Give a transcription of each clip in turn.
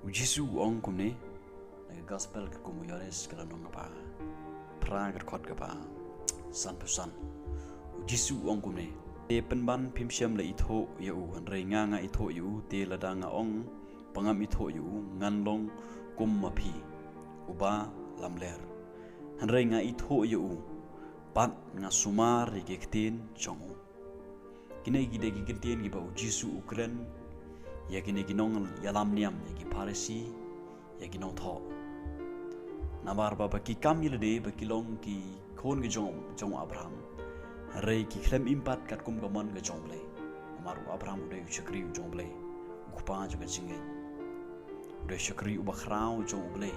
Jisu ong kumne naga gospel ke kumu yores kala nong apa pra ke khot ke pa san pesan Jisu ong kumne te penban pimsiam le ithuh yu hynrei nga ithuh yu te ladanga ong pangam ithuh yu nganlong kum mapi uba lamler hynrei nga ithuh yu pat nga sumar rigektin jong kine gide gigentien giba Jisu Ukren ya kini ginong yalam niam ya ki parisi ya ginong tho namar baba ki kamil de ba kilong ki khon ge jong Abraham rei ki khlem impat kat kum gamon ge jong ble maru Abraham de chakri jong ble gupa jo ge jingin de chakri u bakhrao jong ble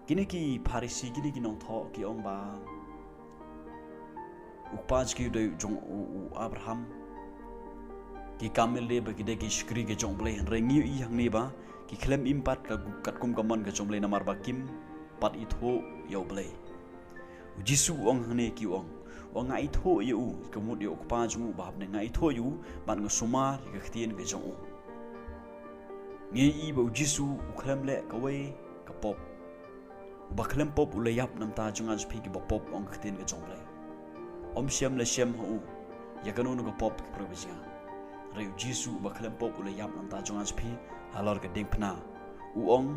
kini ki parisi kini ginong tho ki ong ba upaj ki de jong Abraham ki kamil le ba ki de ki shkri ge jong ble hynrei ngi i hang ni ba ki khlem impat ka kat kum kamon ge jong ble namar ba kim pat ithuh yo ble Jisu ong hne ki ong nga ithuh yu kemut yo pa jung ba ne nga ithuh yu ban nga sumar ge ktien ge jong ngi i ba Jisu khlem le ka we ka pop ba khlem pop u le yap nam ta jung aj phi ki ba pop ong ktien ge jong ble om shem le shem hu ya kanun ga pop ki provision reu Jisu ba khlem pop ule yam nam ta jong phi halor ke ding phna uong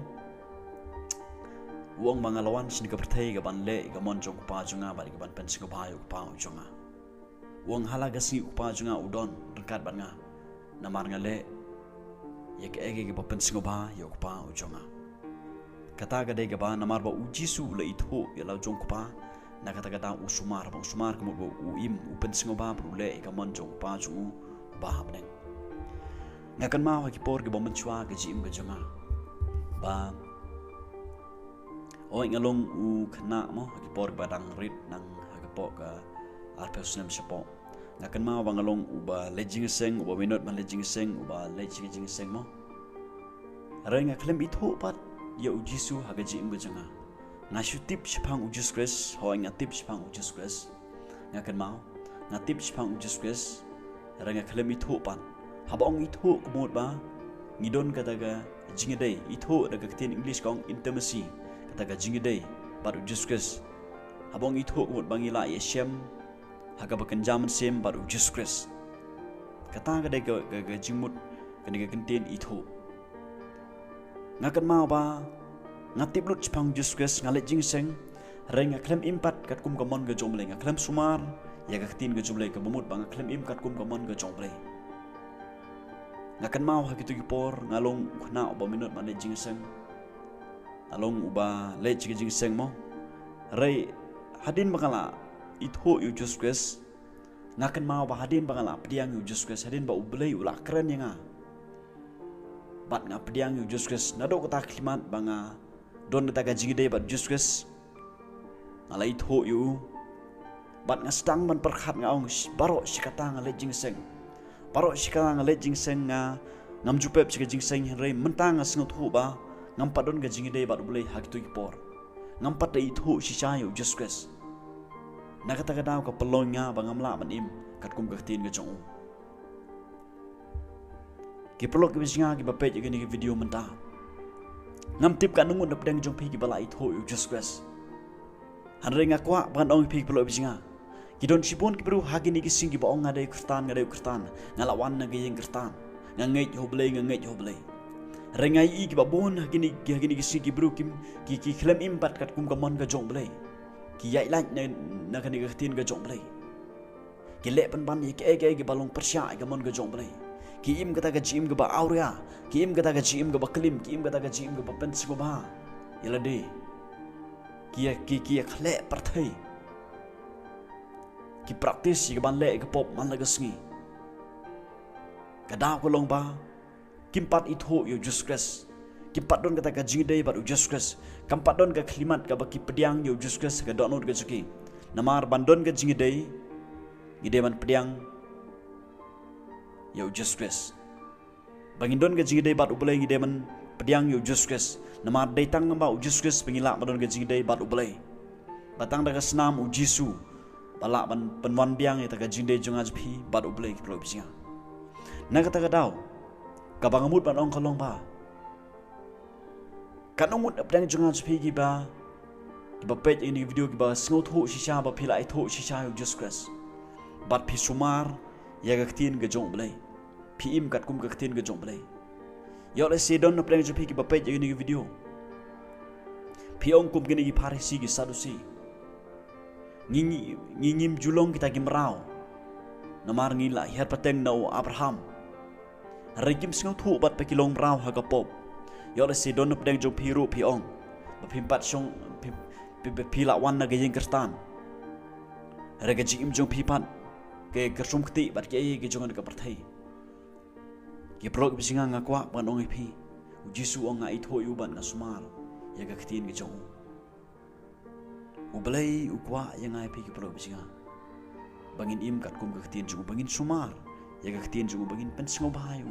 mangalawan sin ka pyrthei ga ban le ga mon jong pa junga ba ga ban pen sing ba yu pa junga uong hala ga si pa junga udon ryngkat ban nga namar nga le ye ke ege ga pen sing ba yu pa junga kata ga de ga ba namar ba Jisu le ithuh ya la jong pa na kata ga u sumar ke mo u im u pen sing ba le ga mon jong pa jungu baham neng ngakan mau ki por ke bomon chua ke jim ke jama ba oi ngalong u khnang mo ki por badang rit nang ha po ka arpesnem chapo ngakan mau bangalong u ba jingsngewbha u ba minot man jingsngewbha u ba jingsngewbha mo renga klem ithuh pat ya Jisu ha ke jim ke janga ngasutip chpang Jesus Christ hoi ngatip chpang Jesus Christ ngakan mau ngatip chpang Jesus Christ renga klem ithuh pan habong ithuh kumut ba ngidon kataga jingduwai ithuh daga ktin English kong intimacy kataga jingduwai baru Jesus Christ habong ithuh kumut bangila yeshem haga bakan jaman sem baru Jesus Christ kata ga jingmut kaniga ktin ithuh ngakan mau ba ngatip lut chpang Jesus Christ ngalet jingseng renga klem impat kat kum kamon ga jomle nga klem sumar ya ka tin ga jumlai ka bumut bang klem im kat kum kamon ga jong ble ngakan mau ha kitu gipor ngalong khna ba minut man jingseng along uba le jingseng mo rei hadin bangala ithuh yu Jesus Christ ngakan mau ba hadin bangala pdiang yu Jesus Christ hadin ba ublei ula keren nga bat nga pdiang yu Jesus Christ nado kata klimat banga don ta ga jingduwai ba Jesus Christ ngala ithuh yu bat nga stang man perkhat nga ong baro sikata nga le jingseng baro sikata nga le jingseng nga ngam jupep sika jingseng hynrei mentang nga sngot hu ba ngam padon ga jingduwai bat ulei hak tu ipor ngam pat ithuh sisa yu Jesus Christ na kata ka daw ka pelonya ba ngam la man im kat kum gaktin ga jong ki paralok ki bisinga ki bape ji ni video menta ngam tip ka nungun dap dang jong phi ki bala ithuh yu Jesus Christ hynrei nga kwa ban ong phi paralok bisinga Kidon sipon ki peru hagi ni kising ki ba ong ngade Khristan ngalawan na gayeng Khristan ngangej hoblei rengai i ki ba bon hagi ni kising ki peru ki klem impat kat kum kamon ka jong blei ki yai laj na kan ni khtin ka jong blei ki le ban ki ege balong persya ka mon ka jong blei ki im kata ka jim ka ba aurea ki im kata ka jim ka ba klim ki im kata ka jim ka ba jingngewbha yalade ki khle pyrthei ki praktis ki ban le ka pop man la gasngi kada ko long ba kimpat ithuh yu Jesus Christ kimpat don kata ka jingduwai ba Jesus Christ kampat don ka klimat ka ba ki pediang yu Jesus Christ ka donot ka juki namar bandon ka jingduwai gide man pediang yu Jesus Christ bangindon ka jingduwai ba ubulai gide man pediang yu Jesus Christ namar daitang ba Jesus Christ pengila bandon ka jingduwai ba ubulai batang daga senam Jisu bala ban penwan biang ita ka jingduwai jong phi bat ublei ki pro bisia na kata ka daw ka bangamut ban ong kalong ba kanungut apdang jungan sepi Kiba page ini video Kiba sngotu shisha ba pila ithuh shisha yu Jesus bat pi sumar ya gaktin gejong blai pi im kat kum gaktin gejong blai yo le se don apdang sepi Kiba page ini video pi ong kum gini Pharisee gi Sadusi ngingim julong kita gimrau namar ngila her pateng nau Abraham regim sngotu bat pe kilong rau hagapop yo le se don apdang jong pi ru pi ong ba pimpat song pila wan na U Khristan rega jingim jong pipat ke kersum kti bat ke jongan ke pyrthei ke prok bisinga ngakwa ban ong pi jisu ong ngai ithuh yu ban ngasumar ya ga ktin ke jong ublai ukwa yang ngai pi ke prok bisinga bangin im kat kum ke ktin jong bangin sumar ya ga ktin jong bangin pen jingduwai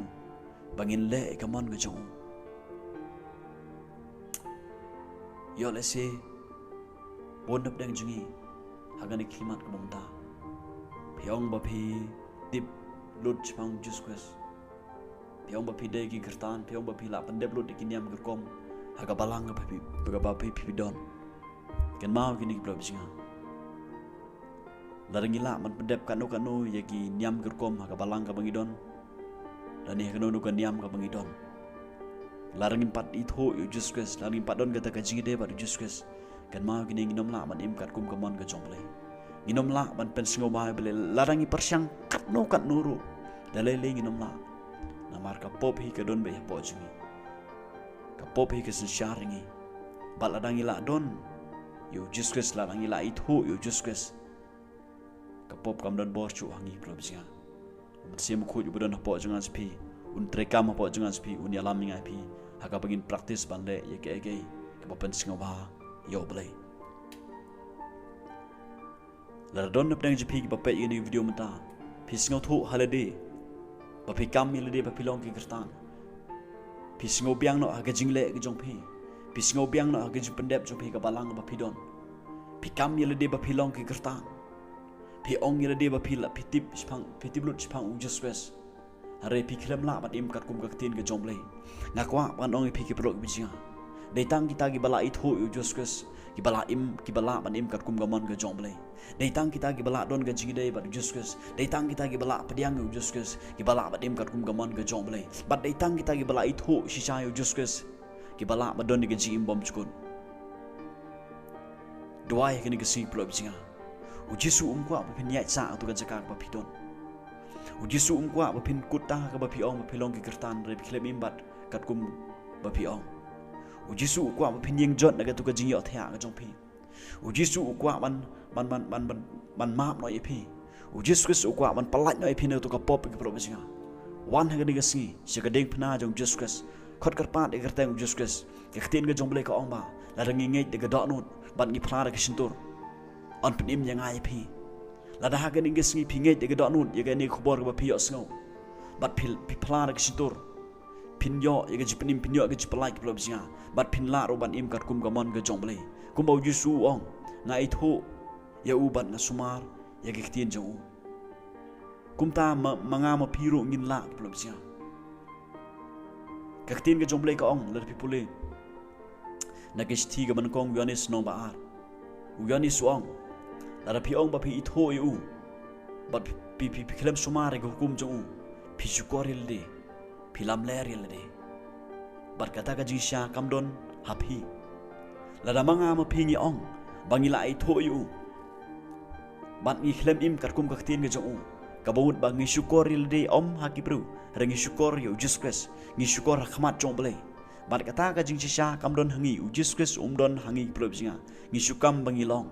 bangin le ke mon ke jong yo le se bonap dang jungi hagani klimat ke bomta piong ba pi dip lut chpang Jesus piong ba pi de U Khristan piong ba pi la pandep lut ikiniam gerkom haga balang ba pi don Kynmaw gini ki blobsinga larangila man pandep kanu yagi niam gerkom haga balang ka bangidon dani kanu kan niam ka bangidon larangin pat ithuh yu Jesus larangin padon kata ka jingide ba Jesus Kynmaw gini nginom la man im kat kum kamon ke jong blai nginom la man pen jingduwai bele larangi persyang kat nuru dalai nginom la namar ka pop hi ka don be po jingi ka pop hi ka sharingi bal ladangi la don yu Jesus larangi la ithuh yu Jesus ka pop kam don bor chu hangi probsinga sim khu yu don po jangan spi un trekam po jangan spi un yalam ngai pi haka bagin practice bande ye ke ka pen jingduwai yo blai la don napdang jipi ba pe ini video mata pisngo thu holiday ba pi kam milade ba pilong U Khristan pisngo biang no aga jingle ge jong pi pisngo biang no aga ju pendep jong pi ka balang ba pidon pi kam milade ba pilong U Khristan pi ong milade ba pila pitip lut spang Jesus hare pi klem la bat im kat kum ka tin ge jong blai ngakwa ban ong pi ki pro bijinga Datang kita gibala ithuh yu Jesus gibala ban im kat kum gamon ke jong blai datang kita gibala don ke jingide ba Jesus datang kita gibala pediang yu Jesus gibala ban im kat kum gamon ke jong blai bat datang kita gibala ithuh shisha yu Jesus gibala ba don ke jingim bom chukun duai ke ni ke si pro bijinga u Jesu umkwa ba pin yai sa tu kan jakak ba pidon u Jesu umkwa ba pin kutta ka ba piong ba pilong U Khristan re klem imbat kat kum ba piong u Jesu ukwa ma phinyeng jot na ka tu ka jing yo thya ka jong phi u Jesu ukwa man map no ye phi u Jesus ukwa man palat no ye phi na tu ka pop ki pro bisinga wan ha ga ni ga si se ka ding phna jong Jesus khot kar pa de gar tang Jesus ke khtin ga jong blai ka ong ba la rangi ngai de ga do nu ban ngi phna ra ka sintur on pnim yang ai phi la da ha ga ni ga si phi ngai de ga do nu ye ga ni khobor ga phi yo sngo bat phil phna ra ka sintur pinyo ye ga jipenim pinyo ga jipalai ki blobsinga bat pin la ro ban im kat kum gamon ga jong blai kum bau Jesu ong ngai ithuh ya u ban na sumar ya ga ktin jong kum ta manga ma phiro ngin la ki blobsinga ka ktin ga jong blai ka ong la pipule na ga sti ga ban kong yonis no ba ar u yonis ong la pi ong ba pi ithuh yu bat pi klem sumar ga hukum jong pi sukoril de Pilam leri lade berkata ka jingshisha kamdon hapi lada manga ma pingi ong bangila ithuh yu bat ngi klem im kat kum ka ktin ga jong ka bawut ba ngi syukor lade om hakibru rangi syukor yu Jesus ngi syukor rahmat jong blai berkata ka jingshisha kamdon hangi u Jesus don hangi probsinga ngi syukam bangilong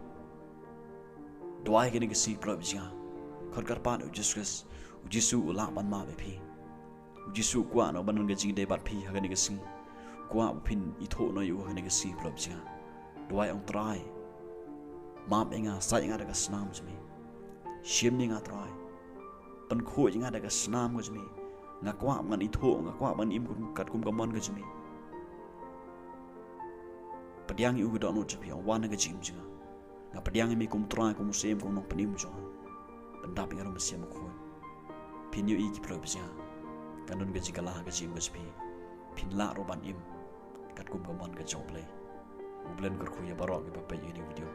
doai ke ni si probsinga khot karpan u Jesus u Jesu ula ban ma be phi Jesu kwa no banon ga jingde bat phi ha ga si kwa phin ithuh no yu ha ga si probsinga doai ong trai map enga sa enga daga snam jmi shim ni nga trai pan khu enga daga snam go jmi ngakwa man ithuh ngakwa man im kat kum gamon ga jmi padiang yu ga do no jmi wan ga jim jinga nga padiang mi kum trai kum sem kum no panim jo pendap enga ro mesem khu phin yu i ki probsinga kanun ga jingala ga jim ga jmi phin la ro ban im kat kum kaman ka job play ublen kerkuya barok ke papai ini video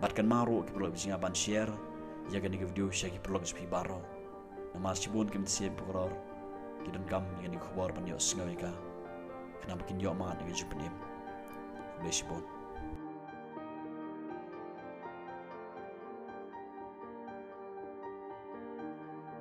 bat kan maru ke perlu bisa ban share ya kan video share ke perlu sepi baro nama sibun kim siap pokor ki donkam yang ni khabar pan yo sngawi ka kana makin yo ma ni jupenim blesibon